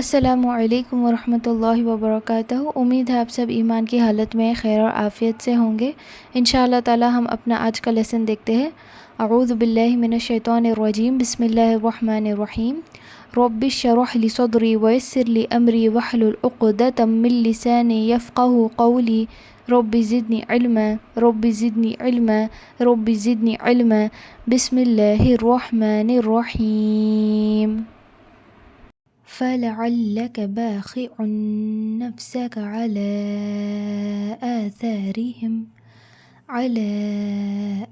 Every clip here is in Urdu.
السلام علیکم ورحمۃ اللہ وبرکاتہ۔ امید ہے آپ سب ایمان کی حالت میں خیر اور عافیت سے ہوں گے۔ انشاءاللہ تعالی ہم اپنا آج کا لیسن دیکھتے ہیں۔ اعوذ باللہ من الشیطان الرجیم، بسم اللہ الرحمن الرحیم۔ رب اشرح لی صدری ویسر لی امری واحلل عقدۃ من لسانی یفقہوا قولی رب زدنی علما رب زدنی علما رب زدنی علما۔ بسم اللہ الرحمن الرحیم۔ فَلَعَلَّكَ بَاخِعٌ نَفْسَكَ عَلَىٰ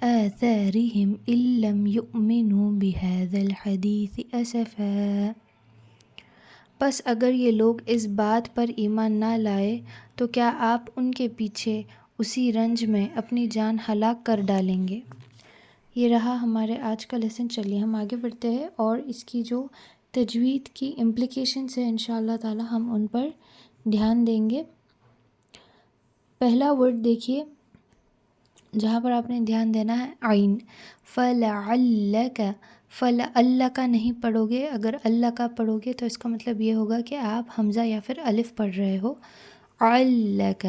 آثَارِهِمْ إِن لَّمْ يُؤْمِنُوا بِهَٰذَا الْحَدِيثِ أَسَفًا۔ پس اگر یہ لوگ اس بات پر ایمان نہ لائے تو کیا آپ ان کے پیچھے اسی رنج میں اپنی جان ہلاک کر ڈالیں گے۔ یہ رہا ہمارے آج کا لیسن۔ چلیے ہم آگے بڑھتے ہیں اور اس کی جو تجوید کی امپلیکیشنس ہیں انشاءاللہ تعالی ہم ان پر دھیان دیں گے۔ پہلا ورڈ دیکھیے جہاں پر آپ نے دھیان دینا ہے، عین۔ فَلَعَلَّكَ، فَلَعَلَّكَ نہیں پڑھو گے۔ اگر اللہ کا پڑھو گے تو اس کا مطلب یہ ہوگا کہ آپ حمزہ یا پھر الف پڑھ رہے ہو۔ عَلَّكَ،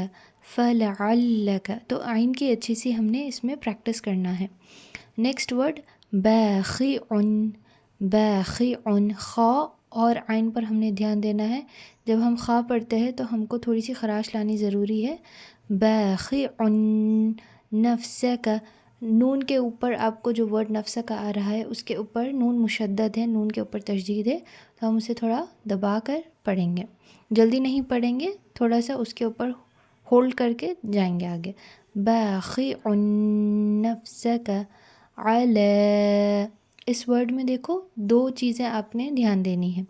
فَلَعَلَّكَ، تو عین کی اچھی سی ہم نے اس میں پریکٹس کرنا ہے۔ نیکسٹ ورڈ باخِعٌ، باخِعٌ، خا اور عین پر ہم نے دھیان دینا ہے۔ جب ہم خا پڑھتے ہیں تو ہم کو تھوڑی سی خراش لانی ضروری ہے۔ باخِعٌ نفسک، نون کے اوپر آپ کو جو ورڈ نفسک آ رہا ہے اس کے اوپر نون مشدد ہے، نون کے اوپر تشدید ہے، تو ہم اسے تھوڑا دبا کر پڑھیں گے، جلدی نہیں پڑھیں گے، تھوڑا سا اس کے اوپر ہولڈ کر کے جائیں گے آگے۔ باخِعٌ نفسک علی، اس ورڈ میں دیکھو دو چیزیں آپ نے دھیان دینی ہے۔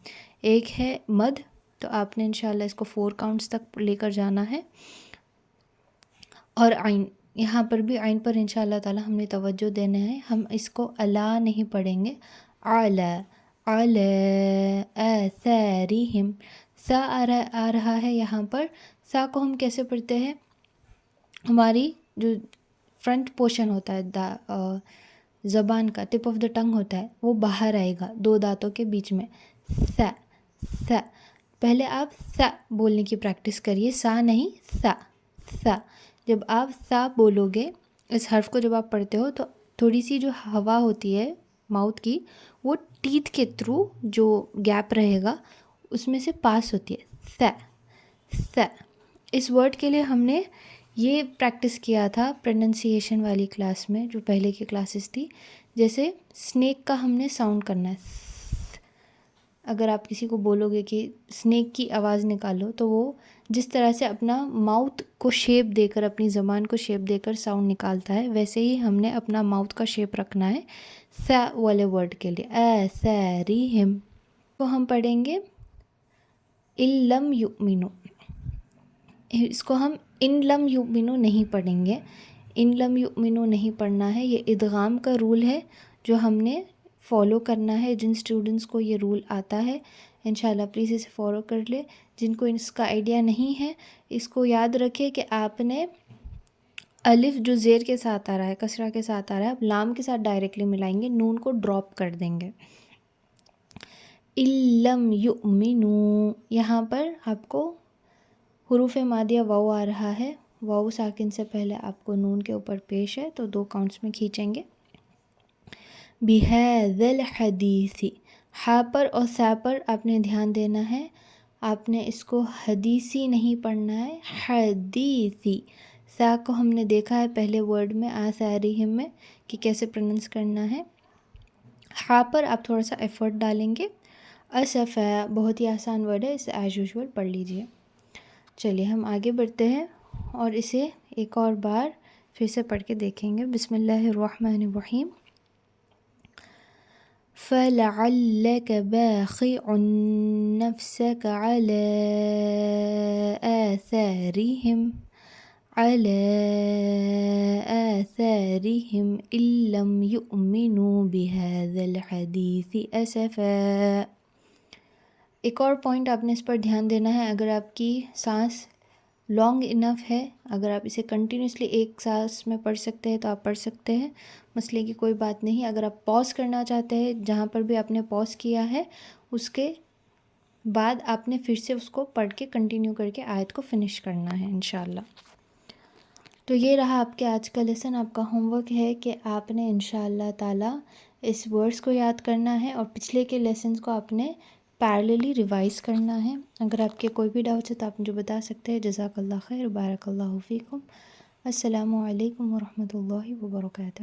ایک ہے مد، تو آپ نے انشاءاللہ اس کو 4 کاؤنٹس تک لے کر جانا ہے، اور عین، یہاں پر بھی عین پر انشاءاللہ تعالی ہم نے توجہ دینا ہے، ہم اس کو الا نہیں پڑھیں گے، اعلی، علی آثارہم۔ سا آ رہا ہے یہاں پر، سا کو ہم کیسے پڑھتے ہیں، ہماری جو فرنٹ پورشن ہوتا ہے زبان کا، ٹپ آف دا ٹنگ ہوتا ہے، وہ باہر آئے گا دو دانتوں کے بیچ میں، سا، سا۔ پہلے آپ سا بولنے کی پریکٹس کریے، سا نہیں، سا، سا۔ جب آپ سا بولو گے، اس حرف کو جب آپ پڑھتے ہو تو تھوڑی سی جو ہوا ہوتی ہے ماؤتھ کی، وہ ٹیتھ کے تھرو جو گیپ رہے گا اس میں سے پاس ہوتی ہے، سا، سا۔ اس ورڈ کے لیے ہم نے یہ پریکٹس کیا تھا پروننسیشن والی کلاس میں، جو پہلے کی کلاسز تھی۔ جیسے اسنیک کا ہم نے ساؤنڈ کرنا ہے، اگر آپ کسی کو بولو گے کہ اسنیک کی آواز نکالو تو وہ جس طرح سے اپنا ماؤتھ کو شیپ دے کر، اپنی زبان کو شیپ دے کر ساؤنڈ نکالتا ہے، ویسے ہی ہم نے اپنا ماؤتھ کا شیپ رکھنا ہے سا والے ورڈ کے لیے۔ آثارہم کو ہم پڑھیں گے ان لم یؤمنوا، اس کو ہم ان لم یؤمنوا نہیں پڑھیں گے، ان لم یؤمنوا نہیں پڑھنا ہے۔ یہ ادغام کا رول ہے جو ہم نے فالو کرنا ہے۔ جن اسٹوڈنٹس کو یہ رول آتا ہے انشاءاللہ پلیز اسے فالو کر لے، جن کو اس کا آئیڈیا نہیں ہے اس کو یاد رکھے کہ آپ نے الف جو زیر کے ساتھ آ رہا ہے، کسرہ کے ساتھ آ رہا ہے، آپ لام کے ساتھ ڈائریکٹلی ملائیں گے، نون کو ڈراپ کر دیں گے۔ ان لم یؤمنوا، یہاں پر آپ کو حروف مادیہ واو آ رہا ہے، واو ساکن سے پہلے آپ کو نون کے اوپر پیش ہے، تو 2 کاؤنٹس میں کھینچیں گے۔ بِهَذَا الْحَدِيثِ، ہا پر اور سا پر آپ نے دھیان دینا ہے، آپ نے اس کو حدیثی نہیں پڑھنا ہے، حدیثی۔ سا کو ہم نے دیکھا ہے پہلے ورڈ میں آثارہم میں کہ کیسے پروننس کرنا ہے۔ ہا پر آپ تھوڑا سا ایفرٹ ڈالیں گے۔ اسفا بہت ہی آسان ورڈ ہے، اسے ایز یوزول پڑھ لیجئے۔ چلیے ہم آگے بڑھتے ہیں اور اسے ایک اور بار پھر سے پڑھ کے دیکھیں گے۔ بسم اللہ الرحمن الرحیم۔ فَلَعَلَّكَ بَاخِعٌ نَفْسَكَ عَلَىٰ آثَارِهِمْ إِن لَّمْ يُؤْمِنُوا بِهَٰذَا الْحَدِيثِ أَسَفًا۔ ایک اور پوائنٹ آپ نے اس پر دھیان دینا ہے، اگر آپ کی سانس لانگ انف ہے، اگر آپ اسے کنٹینیوسلی ایک سانس میں پڑھ سکتے ہیں تو آپ پڑھ سکتے ہیں، مسئلے کی کوئی بات نہیں۔ اگر آپ پاز کرنا چاہتے ہیں، جہاں پر بھی آپ نے پاز کیا ہے اس کے بعد آپ نے پھر سے اس کو پڑھ کے کنٹینیو کر کے آیت کو فنش کرنا ہے انشاءاللہ۔ تو یہ رہا آپ کے آج کا لیسن۔ آپ کا ہوم ورک ہے کہ آپ نے انشاءاللہ تعالیٰ اس ورڈز کو یاد کرنا ہے اور پچھلے کے لیسنز کو آپ نے پیرللی ریوائز کرنا ہے۔ اگر آپ کے کوئی بھی ڈاؤٹس ہے تو آپ مجھے بتا سکتے ہیں۔ جزاک اللہ خیر، بارک اللہ فیکم۔ السلام علیکم ورحمۃ اللہ وبرکاتہ۔